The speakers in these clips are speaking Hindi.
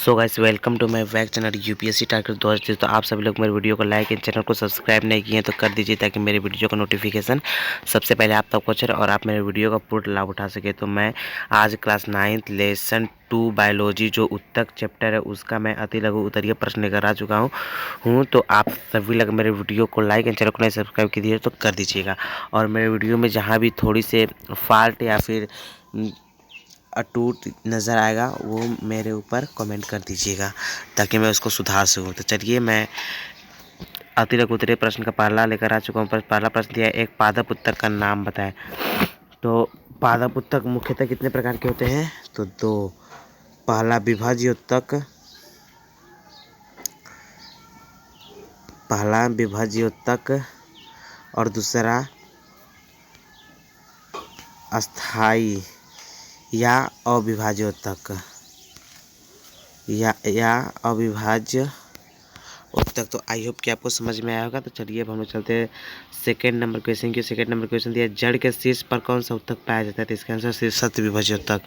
So guys welcome to my back channel UPSC target 2023। तो आप सभी लोग मेरे वीडियो को लाइक एंड चैनल को सब्सक्राइब नहीं किए हैं तो कर दीजिए ताकि मेरे वीडियो का नोटिफिकेशन सबसे पहले आप तक पहुंचे और आप मेरे वीडियो का पूर्ण लाभ उठा सके। तो मैं आज क्लास 9 लेसन 2 बायोलॉजी जो उत्तक चैप्टर है उसका मैं अति लघु उत्तरीय प्रश्न लेकर आ चुका हूँ। तो आप सभी लोग मेरे वीडियो को लाइक एंड चैनल को नहीं सब्सक्राइब कीजिए तो कर दीजिएगा। और मेरे वीडियो में जहाँ भी थोड़ी से फॉल्ट या फिर अटूट नज़र आएगा वो मेरे ऊपर कमेंट कर दीजिएगा ताकि मैं उसको सुधार सकूँ। तो चलिए मैं अतिरिक्त उत्तरीय प्रश्न का पहला लेकर आ चुका हूँ। पहला प्रश्न दिया है, एक पादप उत्तक का नाम बताएं। तो पादप उत्तक मुख्यतः कितने प्रकार के होते हैं? तो दो। पहला विभाज्य उत्तक और दूसरा अस्थाई या अविभाज्य उत्तक या अविभाज्य उत्तक। तो आई होप कि आपको समझ में आया होगा। तो चलिए अब हम लोग चलते हैं सेकेंड नंबर क्वेश्चन की। सेकेंड नंबर क्वेश्चन दिया जड़ के शीर्ष पर कौन सा उत्तक पाया जाता है? तो इसका आंसर शीर्षस्थ विभाज्य उत्तक।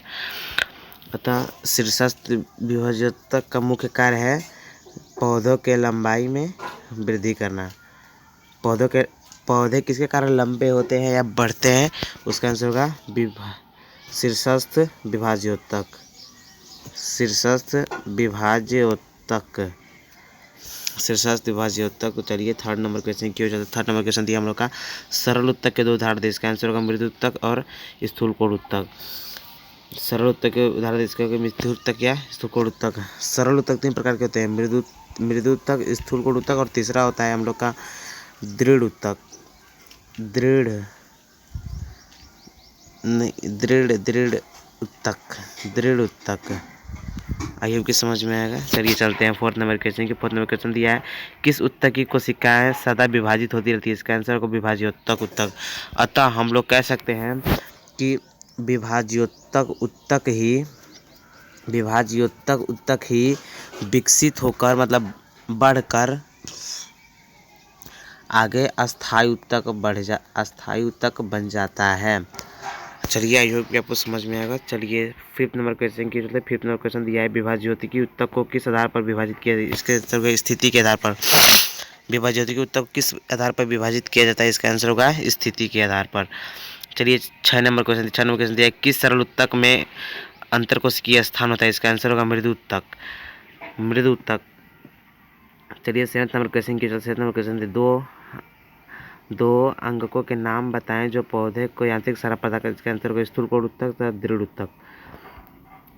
अतः शीर्षस्थ विभाज्य उत्तक का मुख्य कार्य है पौधों के लंबाई में वृद्धि करना। पौधे किसके कारण लंबे होते हैं या बढ़ते हैं? उसका आंसर होगा शीर्षस्थ विभाज्य उत्तक। शीर्षस्थ विभाज्य उत्तक। तो चलिए थर्ड नंबर क्वेश्चन की हो जाता है। थर्ड नंबर क्वेश्चन दिया हम लोग का सरल उत्तक के दो उदाहरण दे। इसका आंसर होगा मृदु उत्तक और स्थूलकोण उत्तक। सरल उत्तक के उदाहरण इसका मृदु उत्तक या स्थूलकोण उत्तक। सरल उत्तक 3 प्रकार के होते हैं, मृदु उत्तक, स्थूलकोण उत्तक और तीसरा होता है हम लोग का दृढ़ उत्तक। दृढ़ उत्तक। आई होप कि समझ में आएगा। चलिए चलते हैं फोर्थ नंबर क्वेश्चन की। फोर्थ नंबर क्वेश्चन दिया है किस उत्तक की कोशिकाएं सदा विभाजित होती रहती है? इसका आंसर को विभाज्योत्तक उत्तक। अतः हम लोग कह सकते हैं कि विभाज्योत्तक उत्तक ही विकसित होकर मतलब बढ़कर आगे अस्थायी उत्तक बन जाता है। चलिए आई होप कि आपको समझ में आएगा। चलिए फिफ्थ नंबर क्वेश्चन की चलते। फिफ्थ नंबर क्वेश्चन दिया है विभाज्योतिकी उत्तक को किस आधार पर विभाजित किया जाए? इसके स्थिति के आधार पर। विभाज्योतिकी उत्तक किस आधार पर विभाजित किया जाता है? इसका आंसर होगा स्थिति के आधार पर। चलिए 6 नंबर क्वेश्चन दिया है किस सरल उत्तक में अंतरकोशिकीय स्थान होता है? इसका आंसर होगा मृदु उत्तक। चलिए 7 नंबर क्वेश्चन की 7 नंबर क्वेश्चन दो अंगकों के नाम बताएं जो पौधे को यांत्रिक सहारा प्रदान करते हैं। इसके आंसर को स्थूलकोण उत्तक तथा दृढ़ उत्तक।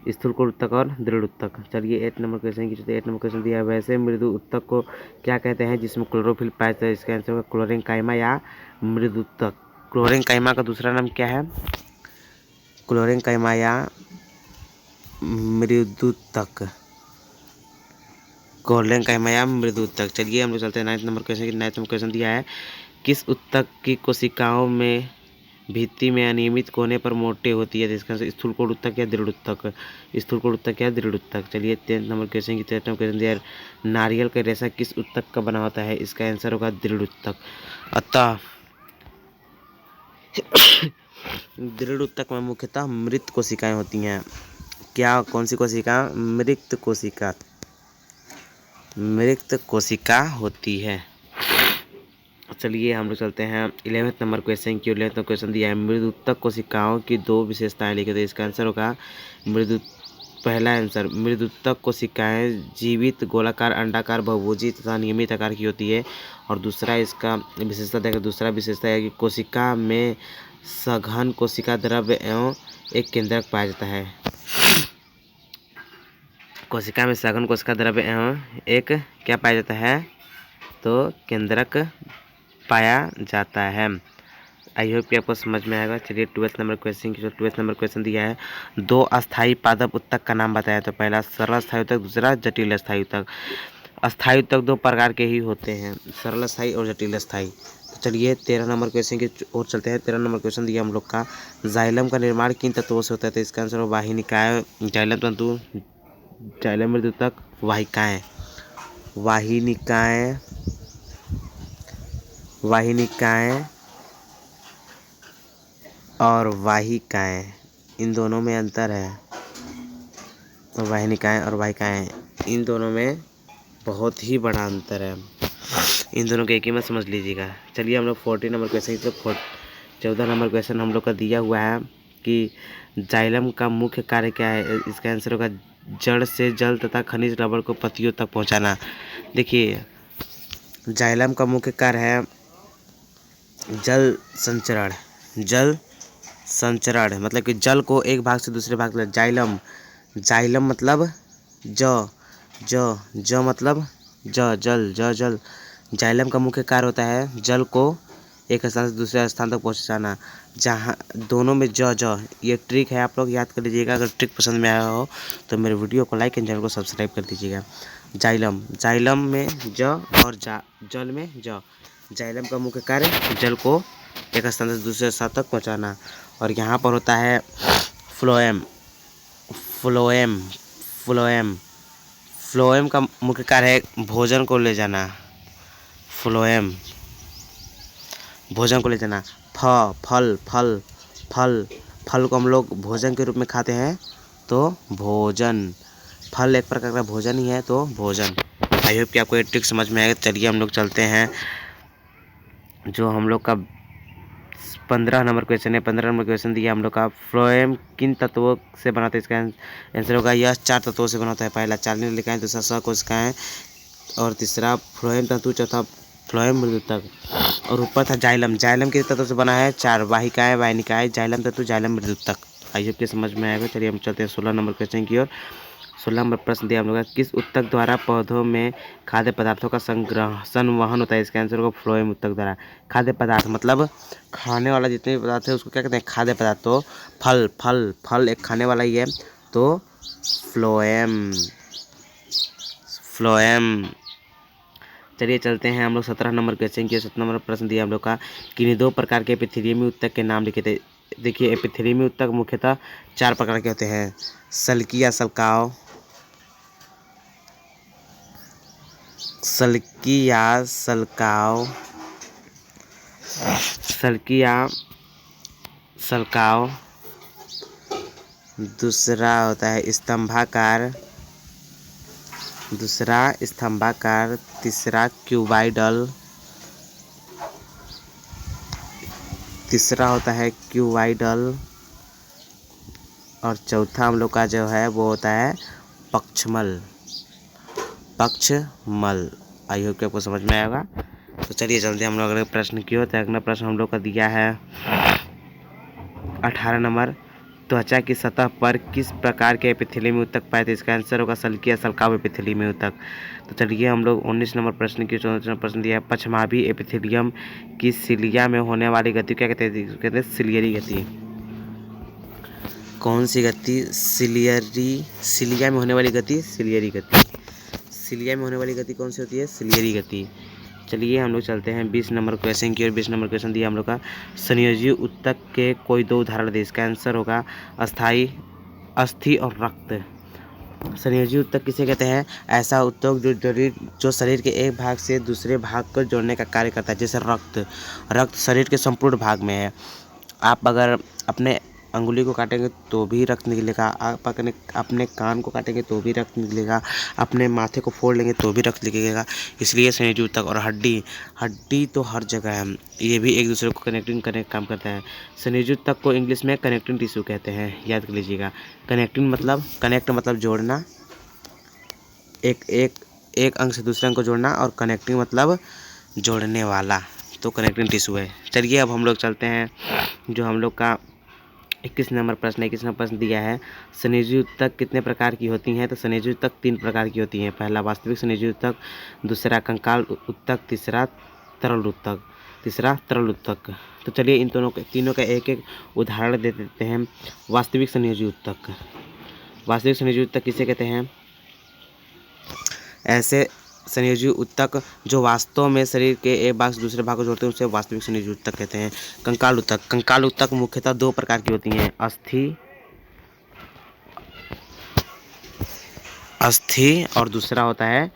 स्थूलकोण उत्तक और दृढ़ उत्तक। चलिए 8 नंबर क्वेश्चन की 8 नंबर क्वेश्चन दिया है वैसे मृदु उत्तक को क्या कहते हैं जिसमें क्लोरोफिल पाया जाता है? इसका आंसर होगा क्लोरेंकाइमा या मृदु उत्तक। क्लोरेंकाइमा का दूसरा नाम क्या है? क्लोरेंकाइमा या मृदुत्तक। चलिए हम लोग चलते हैं 9 नंबर क्वेश्चन की। 9 नंबर क्वेश्चन दिया है किस उत्तक की कोशिकाओं में भित्ति में अनियमित कोने पर मोटे होती है? इसका स्थूलकोण उत्तक या दृढ़ उत्तक। चलिए 10 नंबर क्वेश्चन की 13 नंबर क्वेश्चन दिया है नारियल का रेशा किस उत्तक का बना होता है? इसका आंसर होगा दृढ़ उत्तक। अतः दृढ़ उत्तक में मुख्यतः मृत कोशिकाएं होती हैं। क्या कौन सी कोशिका? मृत कोशिका होती है। चलिए हम लोग चलते हैं 11th नंबर क्वेश्चन की। 11th नंबर क्वेश्चन दिया है मृदुत्तक कोशिकाओं की दो विशेषताएं लिखी। तो इसका आंसर होगा पहला आंसर मृदुत्तक कोशिकाएं जीवित गोलाकार अंडाकार बहुभुजी तथा नियमित आकार की होती है। और दूसरा इसका विशेषता देखा, दूसरा विशेषता है कि कोशिका में सघन कोशिका द्रव्य एवं एक केंद्रक पाया जाता है। कोशिका में सघन कोशिका द्रव्य एवं एक क्या पाया जाता है? तो केंद्रक पाया जाता है। आई होप कि आपको समझ में आएगा। चलिए 12th नंबर क्वेश्चन की 12th नंबर क्वेश्चन दिया है दो अस्थायी पादप उत्तक का नाम बताया। तो पहला सरल अस्थायी उत्तक, दूसरा जटिल अस्थायी उत्तक। अस्थायी उत्तक 2 प्रकार के ही होते हैं, सरल अस्थायी और जटिल अस्थायी। तो चलिए 13 नंबर क्वेश्चन की ओर चलते हैं। 13 नंबर क्वेश्चन दिया हम लोग का जाइलम का निर्माण किन तत्वों से होता है? तो इसका आंसर वाहिनिकाएं, जाइलम तंतु, जाइलम मृदुतक, वाहिनिकाएं और वाहिकाएं, इन दोनों में अंतर है। वाहिनिकाएं और वाहिकाएं इन दोनों में बहुत ही बड़ा अंतर है, इन दोनों के एक ही मत समझ लीजिएगा। चलिए हम लोग 14 नंबर क्वेश्चन तो 14 नंबर क्वेश्चन हम लोग का दिया हुआ है कि जाइलम का मुख्य कार्य क्या है। इसका आंसर होगा जड़ से जल तथा खनिज रबड़ को पत्तियों तक पहुंचाना। देखिए जाइलम का मुख्य कार्य है जल संचरण। जल संचरण मतलब कि जल को एक भाग से दूसरे भाग में जाइलम। जाइलम मतलब ज मतलब जल जल। जाइलम का मुख्य कार्य होता है जल को एक स्थान से दूसरे स्थान तक पहुंचाना। जहाँ दोनों में ज ये ट्रिक है, आप लोग याद कर लीजिएगा। अगर ट्रिक पसंद में आया हो तो मेरे वीडियो को लाइक एंड चैनल को सब्सक्राइब कर दीजिएगा। जाइलम में ज और जल में ज। जाइलम का मुख्य कार्य जल को एक स्थान से दूसरे स्थान तक पहुंचाना। और यहाँ पर होता है फ्लोएम का मुख्य कार्य है भोजन को ले जाना। फ्लोएम भोजन को ले जाना। फल को हम लोग भोजन के रूप में खाते हैं तो भोजन। फल एक प्रकार का भोजन ही है तो भोजन। आई होप कि आपको ये ट्रिक समझ में आएगा। चलिए हम लोग चलते हैं जो हम लोग का 15 नंबर क्वेश्चन है। 15 नंबर क्वेश्चन दिया हम लोग का फ्लोएम किन तत्वों से बनाते हैं। इसका आंसर होगा यह 4 तत्वों से बनता है। पहला चार्निक लिखा है, दूसरा सकोशिका है और तीसरा फ्लोएम तंतु, चौथा फ्लोएम मृदुतक और ऊपर था जाइलम। जाइलम किस तत्व से बना है 4 वाहिकाएं वाहिनिकाएं जाइलम तंतु जाइलम मृदुतक। आई होप कि समझ में आएगा। चलिए हम चलते हैं 16 नंबर क्वेश्चन की ओर। 16 नंबर प्रश्न दिया हम लोग किस ऊतक द्वारा पौधों में खाद्य पदार्थों का संवहन होता है। इसका आंसर होगा फ्लोएम ऊतक द्वारा। खाद्य पदार्थ मतलब खाने वाला जितने भी पदार्थ है उसको क्या कहते हैं खाद्य पदार्थ। तो फल एक खाने वाला ही है तो फ्लोएम। चलिए चलते हैं हम लोग 17 नंबर क्वेश्चन की। 17 नंबर प्रश्न दिया हम लोग का किन्हीं 2 प्रकार के एपिथेलियमी ऊतक के नाम लिखे थे। देखिए एपिथेलियमी ऊतक मुख्यतः 4 प्रकार के होते हैं। सल्की या सल्काव, दूसरा होता है स्तंभाकार, तीसरा क्यूबाइडल, और चौथा हम लोग का जो है वो होता है पक्षमल। आई होप कि आपको समझ में आएगा। तो चलिए चलते हैं हम लोग अगले प्रश्न की ओर। तो अगला प्रश्न हम लोग का दिया है 18 नंबर त्वचा की सतह पर किस प्रकार के एपिथेलियमी ऊतक पाए थे। इसका आंसर होगा सल्की या सल्काव एपिथेलियमी ऊतक। तो चलिए हम लोग 19 नंबर प्रश्न की 14 नंबर प्रश्न दिया है पक्षमाभी एपिथेलियम की सिलिया में होने वाली गति क्या कहते हैं। सिलियरी गति। कौन सी गति। सिलिया में होने वाली गति सिलियरी गति। सिलिया में होने वाली गति कौन सी होती है सिलियरी गति। चलिए हम लोग चलते हैं 20 नंबर क्वेश्चन की और 20 नंबर क्वेश्चन दिया हम लोग का संयोजी ऊतक के कोई 2 उदाहरण दे। इसका आंसर होगा अस्थि और रक्त। संयोजी ऊतक किसे कहते हैं ऐसा ऊतक जो शरीर के एक भाग से दूसरे भाग को जोड़ने का कार्य करता है। जैसे रक्त शरीर के संपूर्ण भाग में है। आप अगर अपने अंगुली को काटेंगे तो भी रक्त निकलेगा, आप अपने कान को काटेंगे तो भी रक्त निकलेगा, अपने माथे को फोड़ लेंगे तो भी रक्त निकलेगा। इसलिए संयोजी ऊतक। और हड्डी तो हर जगह है, ये भी एक दूसरे को कनेक्टिंग करने का काम करता है। संयोजी ऊतक को इंग्लिश में कनेक्टिंग टिश्यू कहते हैं, याद कर लीजिएगा। कनेक्ट मतलब जोड़ना, एक अंग से दूसरे अंग को जोड़ना, और कनेक्टिंग मतलब जोड़ने वाला, तो कनेक्टिंग टिश्यू है। चलिए अब हम लोग चलते हैं जो हम लोग का 21 नंबर प्रश्न दिया है संयोजी ऊतक कितने प्रकार की होती हैं। तो संयोजी ऊतक 3 प्रकार की होती हैं। पहला वास्तविक संयोजी ऊतक, दूसरा कंकाल ऊतक, तीसरा तरल ऊतक। तो चलिए इन तीनों का एक एक उदाहरण दे देते हैं। वास्तविक संयोजी ऊतक किसे कहते हैं ऐसे संयोजी ऊतक जो वास्तव में शरीर के एक भाग से दूसरे भाग को जोड़ते हैं उसे वास्तविक संयोजी ऊतक कहते हैं। कंकाल ऊतक मुख्यतः 2 प्रकार की होती हैं। अस्थि और दूसरा होता है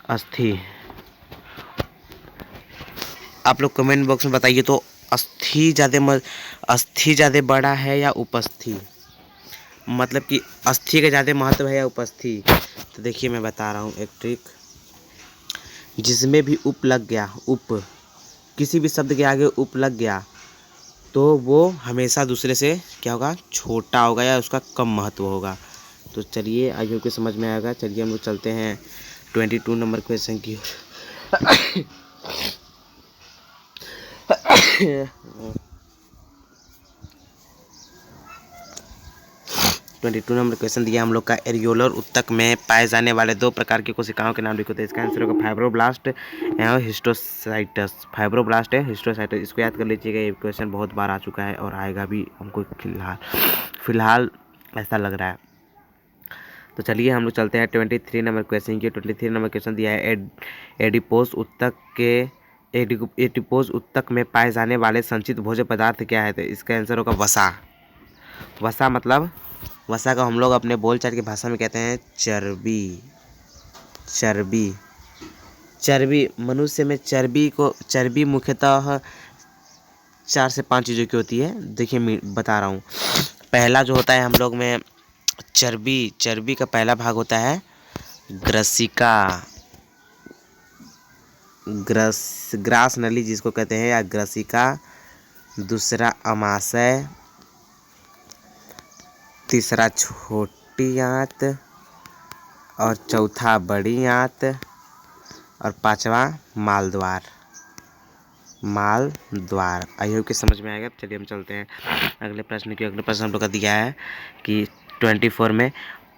अस्थि। आप लोग कमेंट बॉक्स में बताइए तो अस्थि ज़्यादा बड़ा है या उपस्थि। मतलब कि अस्थि का ज़्यादा महत्व है या उपस्थि। तो देखिए मैं बता रहा हूँ एक ट्रिक। जिसमें भी उप लग गया, उप किसी भी शब्द के आगे उप लग गया तो वो हमेशा दूसरे से क्या होगा, छोटा होगा या उसका कम महत्व होगा। तो चलिए आई होप कि समझ में आएगा। चलिए हम लोग चलते हैं 22 नंबर क्वेश्चन की ओर। 22 नंबर क्वेश्चन दिया हम लोग का। एरियोलर ऊतक में पाए जाने वाले दो प्रकार की कोशिकाओं के नाम लिखो। तो इसका आंसर होगा फाइब्रोब्लास्ट एवं हिस्टोसाइटस। फाइब्रोब्लास्ट है, हिस्टोसाइटस। इसको याद कर लीजिएगा, ये क्वेश्चन बहुत बार आ चुका है और आएगा भी हमको फिलहाल ऐसा लग रहा है। तो चलिए हम लोग चलते हैं 23 नंबर क्वेश्चन की। 23 नंबर क्वेश्चन दिया है एडिपोज ऊतक में पाए जाने वाले संचित भोज्य पदार्थ क्या है। तो इसका आंसर होगा वसा। वसा मतलब, वसा का हम लोग अपने बोलचाल की भाषा में कहते हैं चर्बी। चर्बी चर्बी मनुष्य में चर्बी मुख्यतः 4 से 5 चीज़ों की होती है। देखिए मैं बता रहा हूँ। पहला जो होता है हम लोग में चर्बी का पहला भाग होता है ग्रसिका, ग्रास नली जिसको कहते हैं, या ग्रसिका। दूसरा अमाशय, तीसरा छोटी आंत, और चौथा बड़ी आंत, और पांचवा मालद्वार। आई होप कि समझ में आएगा। चलिए हम चलते हैं अगले प्रश्न की। अगले प्रश्न हम लोग का दिया है कि 24 में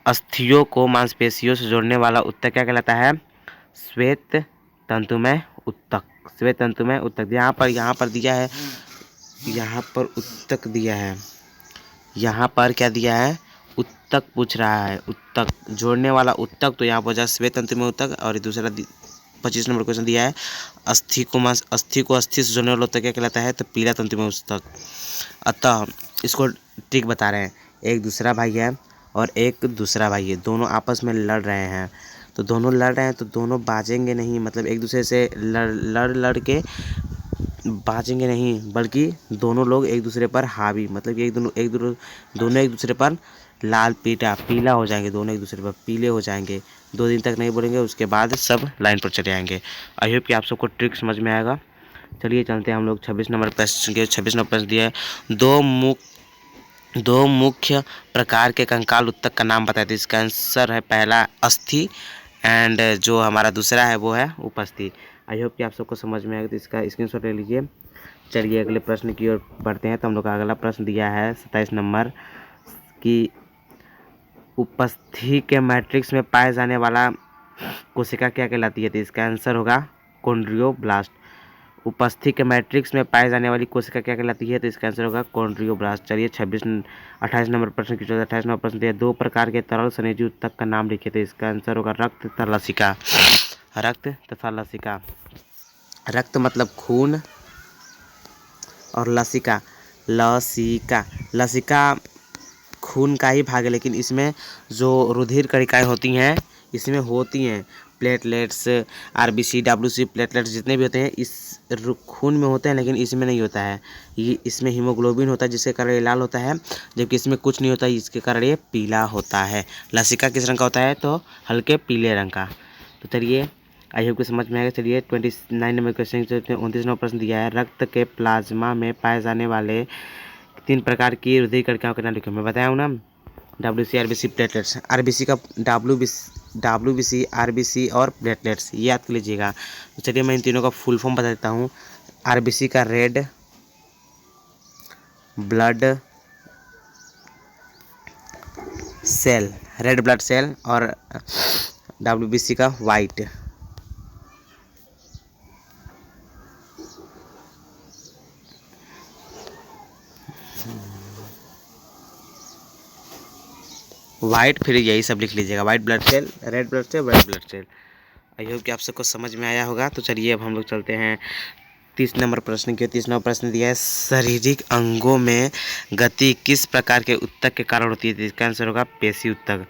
अस्थियों को मांसपेशियों से जोड़ने वाला ऊतक क्या कहलाता है। श्वेत तंतुमय ऊतक। श्वेत तंतुमय ऊतक। यहाँ पर दिया है, यहाँ पर ऊतक दिया है, यहाँ पर क्या दिया है, ऊतक पूछ रहा है। ऊतक जोड़ने वाला ऊतक, तो यहाँ पर जा श्वेत तंतुमय ऊतक। और दूसरा 25 नंबर क्वेश्चन दिया है अस्थि को अस्थि से जोड़ने वाला ऊतक क्या कहलाता है। तो पीला तंतुमय ऊतक। अतः इसको ट्रिक बता रहे हैं। एक दूसरा भाई है और एक दूसरा भाई है, दोनों आपस में लड़ रहे हैं। तो दोनों लड़ रहे हैं तो दोनों बाजेंगे नहीं, मतलब एक दूसरे से लड़ के बाजेंगे नहीं, बल्कि दोनों लोग एक दूसरे पर हावी, मतलब कि दोनों एक दूसरे पर लाल पीला हो जाएंगे। दोनों एक दूसरे पर पीले हो जाएंगे। 2 दिन तक नहीं बोलेंगे, उसके बाद सब लाइन पर चले आएंगे। आई होप कि आप सबको ट्रिक समझ में आएगा। चलिए चलते हैं हम लोग 26 नंबर प्रश्न के। 26 नंबर प्रश्न दिया है दो मुख्य प्रकार के कंकाल ऊतक का नाम बताए। तो इसका आंसर है पहला अस्थि, एंड जो हमारा दूसरा है वो है उपस्थि। आई होप कि आप सबको समझ में आएगा। तो इसका स्क्रीनशॉट ले लीजिए। चलिए अगले प्रश्न की ओर बढ़ते हैं। तो हम लोग का अगला प्रश्न दिया है 27 नंबर की उपस्थि के मैट्रिक्स में पाए जाने वाला कोशिका क्या कहलाती है। तो इसका आंसर होगा कॉन्ड्रियोब्लास्ट। उपस्थि के मैट्रिक्स में पाए जाने वाली कोशिका क्या कहलाती है। तो इसका आंसर होगा कॉन्ड्रियोब्लास्ट। चलिए 28 नंबर प्रश्न की 28 नंबर प्रश्न दिया, 2 प्रकार के तरल संयोजी ऊतक का नाम लिखिए। तो इसका आंसर होगा रक्त तथा लसिका। रक्त तथा लसिका। रक्त मतलब खून, और लसिका खून का ही भाग है, लेकिन इसमें जो रुधिर कणिकाएं होती हैं, इसमें होती हैं प्लेटलेट्स, आरबीसी, डब्ल्यूसी, प्लेटलेट्स जितने भी होते हैं इस खून में होते हैं, लेकिन इसमें नहीं होता है। ये इसमें हीमोग्लोबिन होता है जिसके कारण ये लाल होता है, जबकि इसमें कुछ नहीं होता है, इसके कारण ये पीला होता है। लसिका किस रंग का होता है। तो हल्के पीले रंग का। तो चलिए आई होप को समझ में आएगा। चलिए 29 नंबर क्वेश्चन 29 नंबर प्रश्न दिया है रक्त के प्लाज्मा में पाए जाने वाले 3 प्रकार की रुधिर कणिकाओं के नाम लिखो। मैं बताया हूँ ना, डब्ल्यूसी, आरबीसी, प्लेटलेट्स। आरबीसी का डब्ल्यूबीसी, आरबीसी और प्लेटलेट्स, ये याद कर लीजिएगा। तो चलिए मैं इन तीनों का फुल फॉर्म बता देता हूँ। आरबीसी का red blood cell, red blood cell, और डब्ल्यूबीसी का वाइट। वाइट, फिर यही सब लिख लीजिएगा। White blood cell, red blood cell, white blood cell. I hope कि आप सबको समझ में आया होगा। तो चलिए अब हम लोग चलते हैं 30 नंबर प्रश्न की। 30 नंबर प्रश्न दिया है शारीरिक अंगों में गति किस प्रकार के ऊतक के कारण होती है। इसका आंसर होगा पेशी ऊतक।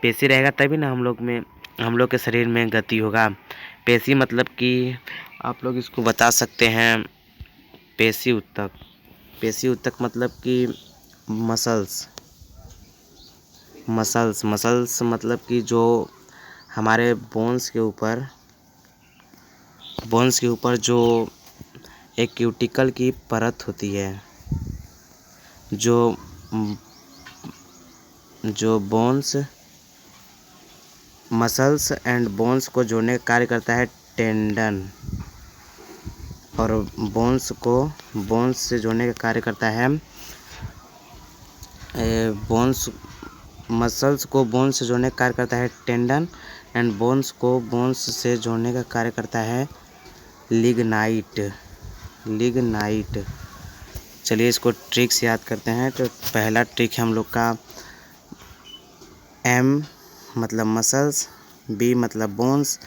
पेशी रहेगा तभी ना हम लोग के शरीर में गति होगा। पेशी मतलब कि आप लोग इसको बता सकते हैं पेशी ऊतक मतलब कि मसल्स। मसल्स, मसल्स मतलब कि जो हमारे बोन्स के ऊपर जो एक क्यूटिकल की परत होती है, जो बोन्स, मसल्स एंड बोन्स को जोड़ने का कार्य करता है टेंडन, और बोन्स से जोड़ने का कार्य करता है बोन्स, मसल्स को बोन्स से जोड़ने का कार्य करता है टेंडन, एंड बोन्स को बोन्स से जोड़ने का कार्य करता है लिग्नाइट। चलिए इसको ट्रिक्स याद करते हैं। तो पहला ट्रिक है हम लोग का M मतलब मसल्स, B मतलब बोन्स,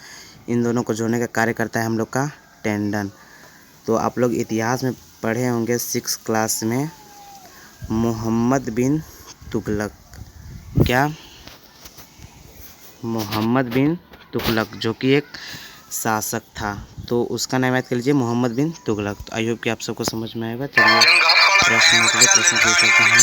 इन दोनों को जोड़ने का कार्य करता है हम लोग का टेंडन। तो आप लोग इतिहास में पढ़े होंगे 6 क्लास में, मोहम्मद बिन तुगलक, क्या, मोहम्मद बिन तुगलक जो कि एक शासक था, तो उसका नाम याद कर लीजिए, मोहम्मद बिन तुगलक। तो आई होप कि आप सबको समझ में आएगा। चलिए प्रश्न पूछते हैं।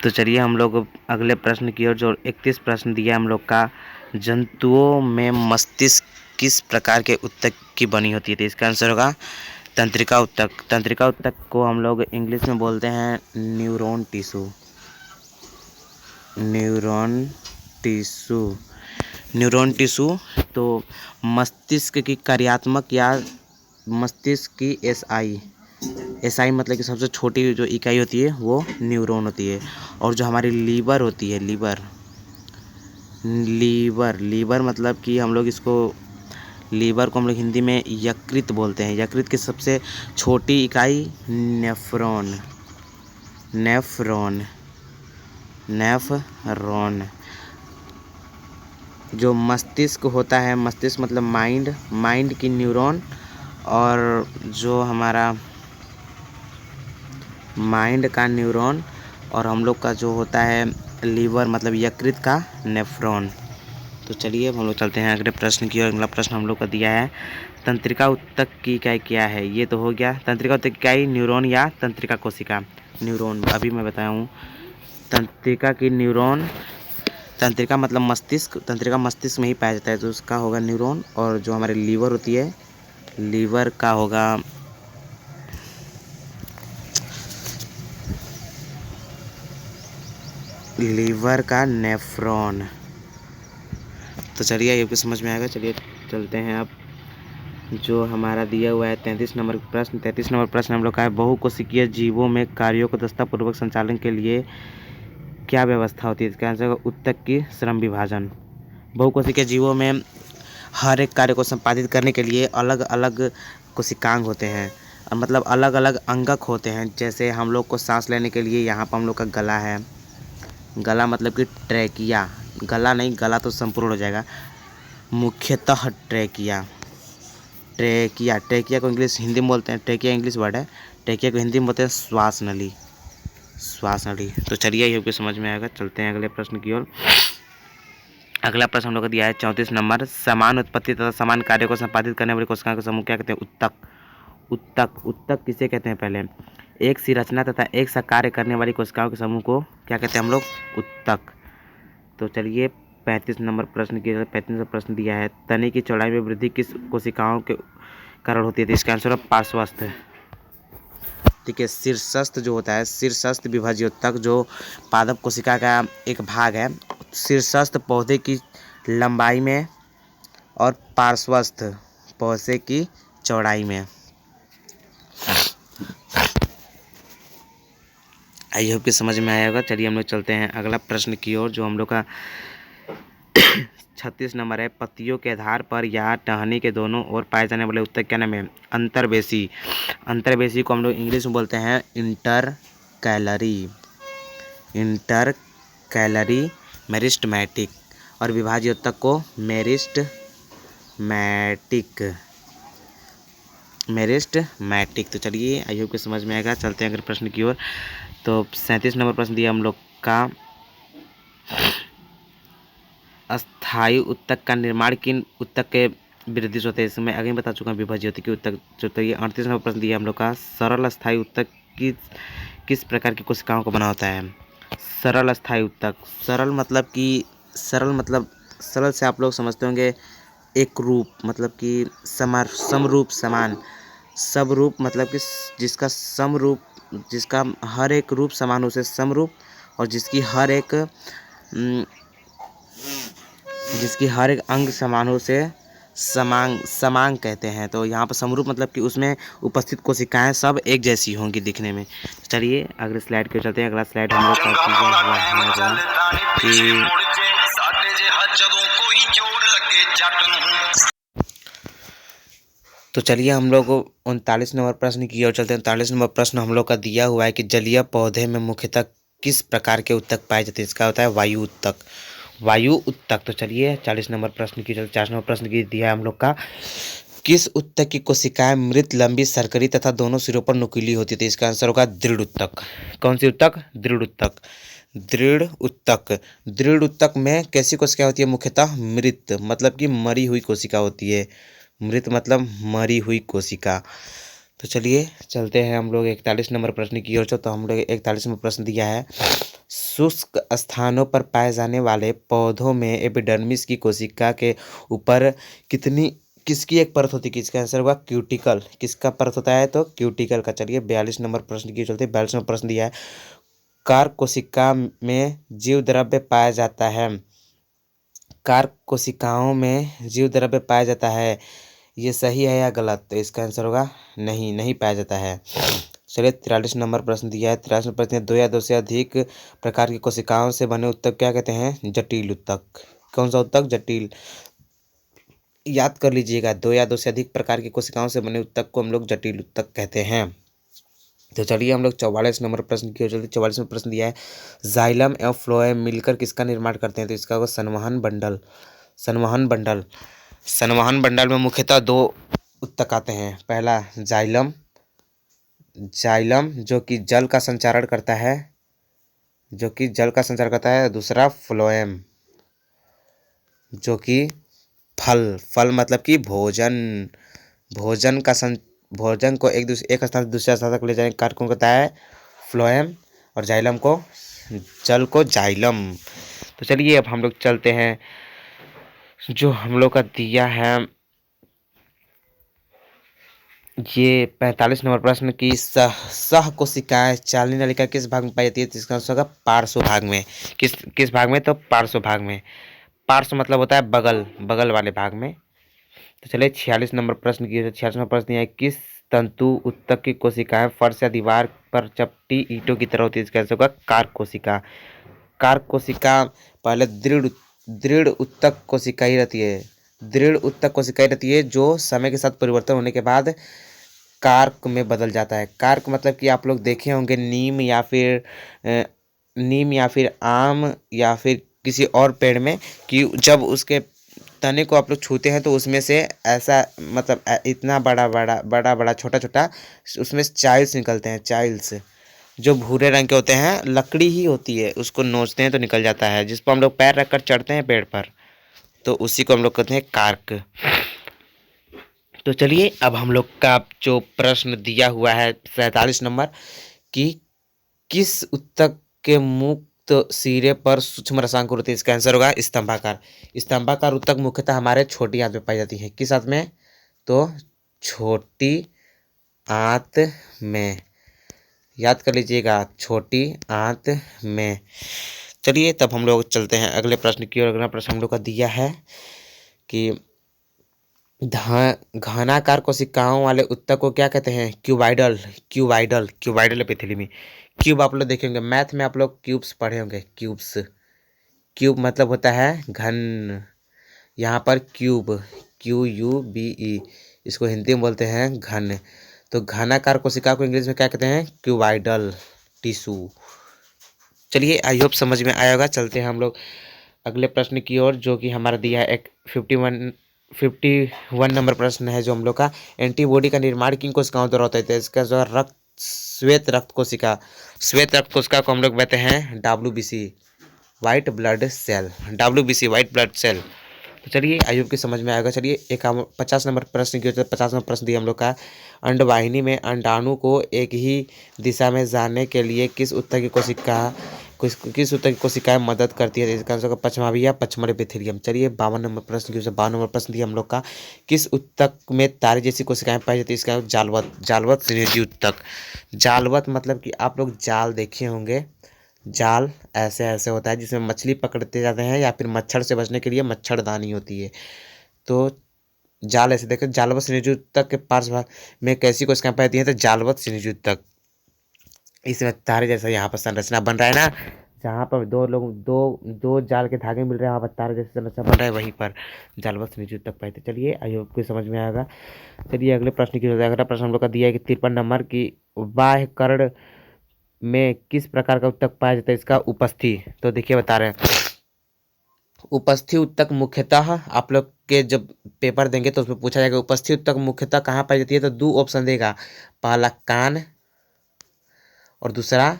तो चलिए हम लोग अगले प्रश्न की ओर, जो 31 प्रश्न दिया हम लोग का, जंतुओं में मस्तिष्क किस प्रकार के ऊतक की बनी होती है? तो इसका आंसर होगा तंत्रिका ऊतक। तंत्रिका ऊतक को हम लोग इंग्लिश में बोलते हैं न्यूरॉन टिश्यू। तो मस्तिष्क की कार्यात्मक या मस्तिष्क की एसआई मतलब कि सबसे छोटी जो इकाई होती है वो न्यूरॉन होती है। और जो हमारी लीवर होती है, लीवर मतलब कि हम लोग इसको, लीवर को हम लोग हिंदी में यकृत बोलते हैं। यकृत की सबसे छोटी इकाई नेफ्रॉन। जो मस्तिष्क होता है, मस्तिष्क मतलब माइंड की न्यूरॉन, और जो हमारा माइंड का न्यूरॉन, और हम लोग का जो होता है लीवर मतलब यकृत का नेफ्रॉन। तो चलिए अब हम लोग चलते हैं अगले प्रश्न की ओर। अगला प्रश्न हम लोग का दिया है, तंत्रिका ऊतक की इकाई क्या है? ये तो हो गया। तंत्रिका ऊतक की इकाई न्यूरॉन या तंत्रिका कोशिका? न्यूरॉन, अभी मैं बताया हूँ। तंत्रिका की न्यूरॉन, तंत्रिका मतलब मस्तिष्क, तंत्रिका मस्तिष्क में ही पाया जाता है, तो उसका होगा न्यूरॉन। और जो हमारी लीवर होती है, लीवर का होगा लीवर का नेफ्रॉन। तो चलिए ये भी समझ में आएगा। चलिए चलते हैं अब, जो हमारा दिया हुआ है 33 नंबर प्रश्न। 33 नंबर प्रश्न हम लोग का है, बहुकोशिकीय जीवों में कार्यों को दक्षतापूर्वक संचालन के लिए क्या व्यवस्था होती है? इसका आंसर होगा ऊतक की श्रम विभाजन। बहुकोशिकीय जीवों में हर एक कार्य को संपादित करने के लिए अलग अलग कोशिकांग होते हैं, मतलब अलग अलग अंगक होते हैं। जैसे हम लोग को सांस लेने के लिए यहाँ पर हम लोग का गला है, गला मतलब कि ट्रैकिया, गला नहीं, गला तो संपूर्ण हो जाएगा, मुख्यतः ट्रैकिया को इंग्लिश हिंदी में बोलते हैं, ट्रैकिया इंग्लिश वर्ड है, ट्रैकिया को हिंदी में बोलते हैं श्वास नली। तो चलिए ये आपको समझ में आएगा। चलते हैं अगले प्रश्न की ओर। अगला प्रश्न हम लोग को दिया है 34 नंबर, समान उत्पत्ति तथा समान कार्य को संपादित करने वाली कोशिकाओं का समूह क्या कहते हैं? ऊतक किसे कहते हैं? पहले, एक सी रचना तथा एक सा कार्य करने वाली कोशिकाओं के समूह को क्या कहते हैं हम लोग? ऊतक। तो चलिए 35 नंबर प्रश्न की 35 नंबर प्रश्न दिया है, तने की चौड़ाई में वृद्धि किस कोशिकाओं के कारण होती है? तो इसका आंसर है पार्श्वस्थ। ठीक है, शीर्षस्थ जो होता है, शीर्षस्थ विभाज्योतक जो पादप कोशिका का एक भाग है, शीर्षस्थ पौधे की लंबाई में और पार्श्वस्थ पौधे की चौड़ाई में। आई होप कि समझ में आया होगा। चलिए हम लोग चलते हैं अगला प्रश्न की ओर, जो हम लोग का 36 नंबर है, पत्तियों के आधार पर या टहनी के दोनों ओर पाए जाने वाले ऊतक क्या नाम है? अंतर्वेशी को हम लोग इंग्लिश में बोलते हैं इंटरकैलरी मेरिस्टमैटिक, और विभाज्य ऊतक को मेरिस्टमैटिक। तो चलिए आई होप कि समझ में आएगा। चलते हैं अगले प्रश्न की ओर। तो 37 नंबर प्रश्न दिया हम लोग का, अस्थायी ऊतक का निर्माण किन ऊतक के वृद्धि होते हैं। इसमें आगे बता चुका हूँ विभा ज्योति की उत्तक जो तो ये 38 नंबर प्रश्न दिया हम लोग का। सरल अस्थायी उत्तक किस प्रकार की कोशिकाओं को बना होता है। सरल अस्थायी उत्तक, सरल से आप लोग समझते होंगे एक रूप, मतलब कि समरूप समान, सब रूप मतलब कि जिसका समरूप, जिसका हर एक रूप समान उसे समरूप, और जिसकी हर एक अंग समान हो से समांग कहते हैं। तो यहाँ पर समरूप मतलब कि उसमें उपस्थित कोशिकाएं सब एक जैसी होंगी दिखने में। चलिए अगले स्लाइड के चलते हैं। अगला स्लाइड हम लोग का कि तो चलिए हम लोग 39 नंबर प्रश्न की ओर चलते हैं। 39 नंबर प्रश्न हम लोग का दिया हुआ है कि जलीय पौधे में मुख्यतः किस प्रकार के उत्तक पाए जाते हैं। इसका होता है वायु उत्तक। तो चलिए 40 नंबर प्रश्न की 40 नंबर प्रश्न की दिया है हम लोग का। किस उत्तक की कोशिकाएं मृत, लंबी, सरकरी तथा दोनों सिरों पर नुकीली होती थी। इसका आंसर होगा दृढ़ उत्तक। कौन सी उत्तक? दृढ़ उत्तक। दृढ़ उत्तक में कैसी कोशिका होती है? मुख्यतः मृत मतलब कि मरी हुई कोशिका होती है। मृत मतलब मरी हुई कोशिका। तो चलिए चलते हैं हम लोग 41 नंबर प्रश्न की ओर। तो हम लोग 41 नंबर प्रश्न दिया है, शुष्क स्थानों पर पाए जाने वाले पौधों में एपिडर्मिस की कोशिका के ऊपर किसकी एक परत होती है। किसका आंसर होगा क्यूटिकल। किसका परत होता है? तो क्यूटिकल का। चलिए 42 नंबर प्रश्न की चलते 42 नंबर प्रश्न दिया है, कार्क कोशिका में जीव द्रव्य पाया जाता है। कार्क कोशिकाओं में जीव द्रव्य पाया जाता है, ये सही है या गलत? तो इसका आंसर होगा नहीं पाया जाता है। चलिए 43 नंबर प्रश्न दिया है। 43 नंबर प्रश्न, दो या दो से अधिक प्रकार की कोशिकाओं से बने उत्तक क्या कहते हैं? जटिल उत्तक। कौन सा उत्तक? जटिल। याद कर लीजिएगा, दो या दो से अधिक प्रकार की कोशिकाओं से बने उत्तक को हम लोग जटिल उत्तक कहते हैं। तो चलिए हम लोग 44 नंबर प्रश्न की ओर चलते। 44 नंबर प्रश्न दिया है, जाइलम एवं फ्लोएम मिलकर किसका निर्माण करते हैं। तो इसका होगा संवहन बंडल में मुख्यतः दो उत्तक आते हैं। पहला जाइलम जो कि जल का संचारण करता है, दूसरा फ्लोएम जो कि फल मतलब कि भोजन को एक स्थान से दूसरे स्थान तक ले जाने का कार्य कौन करता है? फ्लोएम। और जाइलम को जल को जाइलम। तो चलिए अब हम लोग चलते हैं जो हम लोग का दिया है ये 45 नंबर प्रश्न की सह कोशिकाएं चालनी नलिका किस भाग में पाई जाती है। इसका आंसर होगा पार्श्व भाग में। किस भाग में? तो पार्श्व भाग में। पार्श्व मतलब होता है बगल वाले भाग में। तो चलिए 46 नंबर प्रश्न की 46 नंबर प्रश्न है, किस तंतु उत्तक की कोशिकाएं फर्श या दीवार पर चपटी ईंटों की तरह होती है। इसका आंसर होगा कार्क कोशिका। पहले दृढ़ उत्तक कोशिका ही रहती है, जो समय के साथ परिवर्तन होने के बाद कार्क में बदल जाता है। कार्क मतलब कि आप लोग देखे होंगे नीम या फिर आम या फिर किसी और पेड़ में कि जब उसके तने को आप लोग छूते हैं तो उसमें से ऐसा मतलब इतना बड़ा छोटा उसमें चाइल्स निकलते हैं। चाइल्स जो भूरे रंग के होते हैं, लकड़ी ही होती है, उसको नोचते हैं तो निकल जाता है, जिस पर हम लोग पैर रखकर चढ़ते हैं पेड़ पर, तो उसी को हम लोग कहते हैं कार्क। तो चलिए अब हम लोग का जो प्रश्न दिया हुआ है 47 नंबर कि किस उत्तक के मुक्त सिरे पर सूक्ष्म रसांक होते हैं। इसका आंसर होगा स्तंभाकार उत्तक मुख्यतः हमारे छोटी आंत में पाई जाती है। किस आंत में? तो छोटी आंत में। याद कर लीजिएगा, छोटी आंत में। चलिए तब हम लोग चलते हैं अगले प्रश्न की ओर। अगला प्रश्न हम लोग का दिया है कि घनाकार कोशिकाओं वाले उत्तक को क्या कहते हैं? Cuboidal epithelium. क्यूब आप लोग देखेंगे मैथ में, आप लोग क्यूब्स पढ़े होंगे। क्यूब मतलब होता है घन। यहाँ पर QUBE, इसको हिंदी में बोलते हैं घन। तो घनाकार कोशिका को इंग्लिश में क्या कहते हैं? Cuboidal tissue. चलिए आई होप समझ में आया होगा। चलते हैं हम लोग अगले प्रश्न की ओर, जो कि हमारा दिया है एक 51 नंबर प्रश्न है जो हम लोग का, एंटीबॉडी का निर्माण किन कोशिकाओं द्वारा होता है। इसका जो श्वेत रक्त कोशिका को हम लोग कहते हैं WBC, व्हाइट ब्लड सेल। तो चलिए आई होप कि समझ में आएगा। चलिए 50 नंबर प्रश्न की 50 नंबर प्रश्न दिया हम लोग का। अंडवाहिनी में अंडाणु को एक ही दिशा में जाने के लिए किस उत्तर की कोशिकाएं मदद करती है? इसका आंसर पश्चमाभी या पश्चिमी एपिथेलियम। चलिए 52 नंबर प्रश्न की 52 नंबर प्रश्न दिया हम लोग का। किस उत्तक में तारे जैसी कोशिकाएं पाई जाती है? इसका जालवत संयोजी उत्तक। जालवत मतलब कि आप लोग जाल देखे होंगे, जाल ऐसे ऐसे होता है जिसमें मछली पकड़ते जाते हैं या फिर मच्छर से बचने के लिए मच्छरदानी होती है। तो जाल ऐसे देखें। जालवत संयोजी उत्तक के पार्श्व भाग में कैसी कोशिकाएं पाई जाती हैं? तो जालवत संयोजी उत्तक। इसमें तारे जैसा यहाँ पर संरचना बन रहा है ना, जहाँ पर दो जाल के धागे मिल रहे हैं, वहाँ पर तारे जैसे संरचना बन रहा है, वहीं पर जालवत संयोजी उत्तक पाए थे। चलिए आई होप को समझ में आएगा। चलिए अगले प्रश्न की अगला प्रश्न हम लोग का दिया है कि 53 नंबर की बाह्य कर्ण में किस प्रकार का उत्तक पाया जाता है? इसका उपस्थि। तो देखिए बता रहे हैं, उपस्थि उत्तक मुख्यतः आप लोग के जब पेपर देंगे तो उसमें पूछा जाएगा उपस्थि उत्तक मुख्यतः कहाँ पाई जाती है? तो 2 ऑप्शन देगा, पहला कान और दूसरा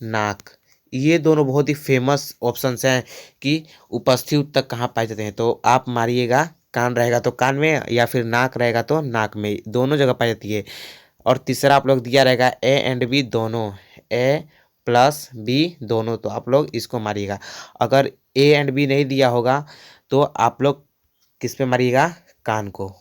नाक। ये दोनों बहुत ही फेमस ऑप्शंस हैं कि उपस्थि उत्तक कहाँ पाए जाते हैं। तो आप मारिएगा, कान रहेगा तो कान में या फिर नाक रहेगा तो नाक में, दोनों जगह पाई जाती है। और तीसरा आप लोग दिया रहेगा ए एंड बी दोनों, ए प्लस बी दोनों, तो आप लोग इसको मारिएगा। अगर ए एंड बी नहीं दिया होगा तो आप लोग किस पे मारिएगा? कान को।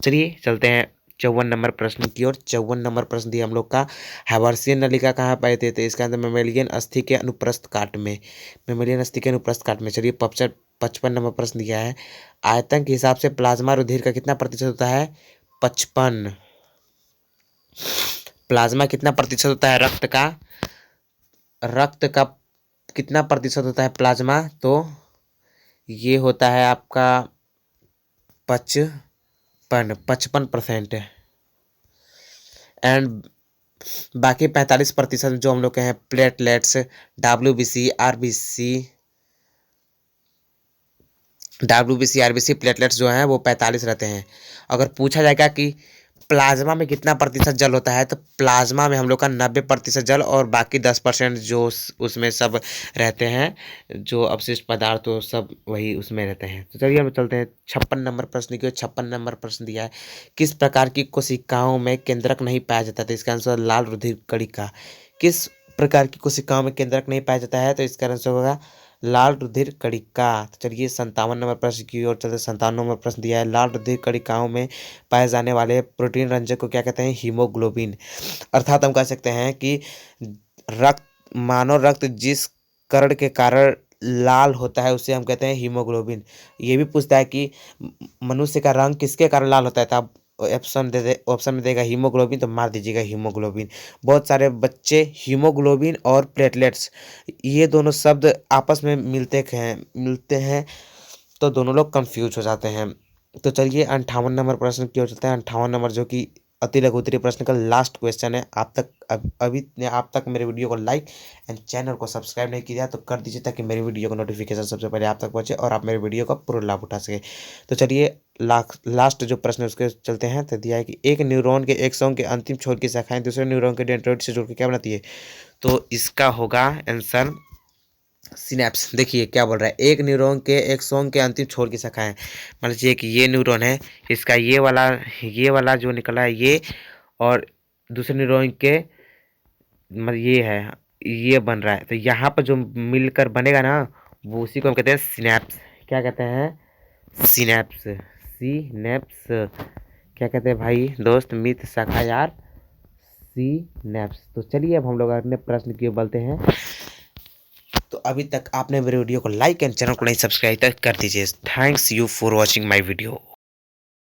चलिए चलते हैं 54 नंबर प्रश्न की ओर। 54 नंबर प्रश्न दिया हम लोग का, हैवर्सियन नलिका कहाँ पाए थे? तो इसका आंसर मेमेलियन अस्थि के अनुप्रस्थ काट में, मेमेलियन अस्थि के अनुप्रस्थ काट में। चलिए 55 नंबर प्रश्न दिया है, आयतन के हिसाब से प्लाज्मा रुधिर का कितना प्रतिशत होता है? 55। प्लाज्मा कितना प्रतिशत होता है रक्त का कितना प्रतिशत होता है प्लाज्मा? तो ये होता है आपका 55%। एंड बाकी 45% जो हम लोग के हैं प्लेटलेट्स, WBC RBC प्लेटलेट्स जो हैं वो 45 रहते हैं। अगर पूछा जाएगा कि प्लाज्मा में कितना प्रतिशत जल होता है, तो प्लाज्मा में हम लोग का 90% जल और बाकी 10% जो उसमें सब रहते हैं, जो अवशिष्ट पदार्थ तो सब वही उसमें रहते हैं। तो चलिए हम चलते हैं 56 नंबर प्रश्न की। 56 नंबर प्रश्न दिया है, किस प्रकार की कोशिकाओं में केंद्रक नहीं पाया जाता? तो इसका आंसर लाल रुधिर कणिका। किस प्रकार की कोशिकाओं में केंद्रक नहीं पाया जाता है? तो इसका आंसर होगा लाल रुधिर कणिका। तो चलिए 57 नंबर प्रश्न की ओर चलते। 57 नंबर प्रश्न दिया है, लाल रुधिर कणिकाओं में पाए जाने वाले प्रोटीन रंजक को क्या कहते हैं? हीमोग्लोबिन। अर्थात हम कह सकते हैं कि मानव रक्त जिस कण के कारण लाल होता है उसे हम कहते हैं हीमोग्लोबिन। ये भी पूछता है कि मनुष्य का रंग किसके कारण लाल होता है? तो आप ऑप्शन में देगा हीमोग्लोबिन, तो मार दीजिएगा हीमोग्लोबिन। बहुत सारे बच्चे हीमोग्लोबिन और प्लेटलेट्स ये दोनों शब्द आपस में मिलते हैं तो दोनों लोग कंफ्यूज हो जाते हैं। तो चलिए 58 नंबर प्रश्न की ओर चलते हैं। 58 नंबर जो कि अति लघु उत्तरीय प्रश्न का लास्ट क्वेश्चन है। आप तक मेरे वीडियो को लाइक एंड चैनल को सब्सक्राइब नहीं किया तो कर दीजिए, ताकि मेरी वीडियो का नोटिफिकेशन सबसे पहले आप तक पहुंचे और आप मेरे वीडियो का पूरा लाभ उठा सके। तो चलिए लास्ट जो प्रश्न है उसके चलते हैं। तो दिया है कि एक न्यूरॉन के एक्सॉन के अंतिम छोर की शाखाएं दूसरे न्यूरॉन के डेंड्राइट से जुड़कर क्या बनाती है? तो इसका होगा आंसर सिनेप्स। देखिए क्या बोल रहा है, एक न्यूरॉन के एक्सॉन के अंतिम छोर की शाखाएं। मान लीजिए कि ये न्यूरॉन है, इसका ये वाला जो निकला है ये, और दूसरे न्यूरॉन के मतलब ये है, ये बन रहा है। तो यहाँ पर जो मिलकर बनेगा ना, वो उसी को हम कहते हैं सिनेप्स। क्या कहते हैं? सिनेप्स। क्या कहते हैं भाई दोस्त मित्र शाखा यार? सिनेप्स। तो चलिए अब हम लोग अगले प्रश्न की ओर बढ़ते हैं। तो अभी तक आपने मेरे वीडियो को लाइक एंड चैनल को नहीं सब्सक्राइब तक कर दीजिए। Thanks you for watching my video.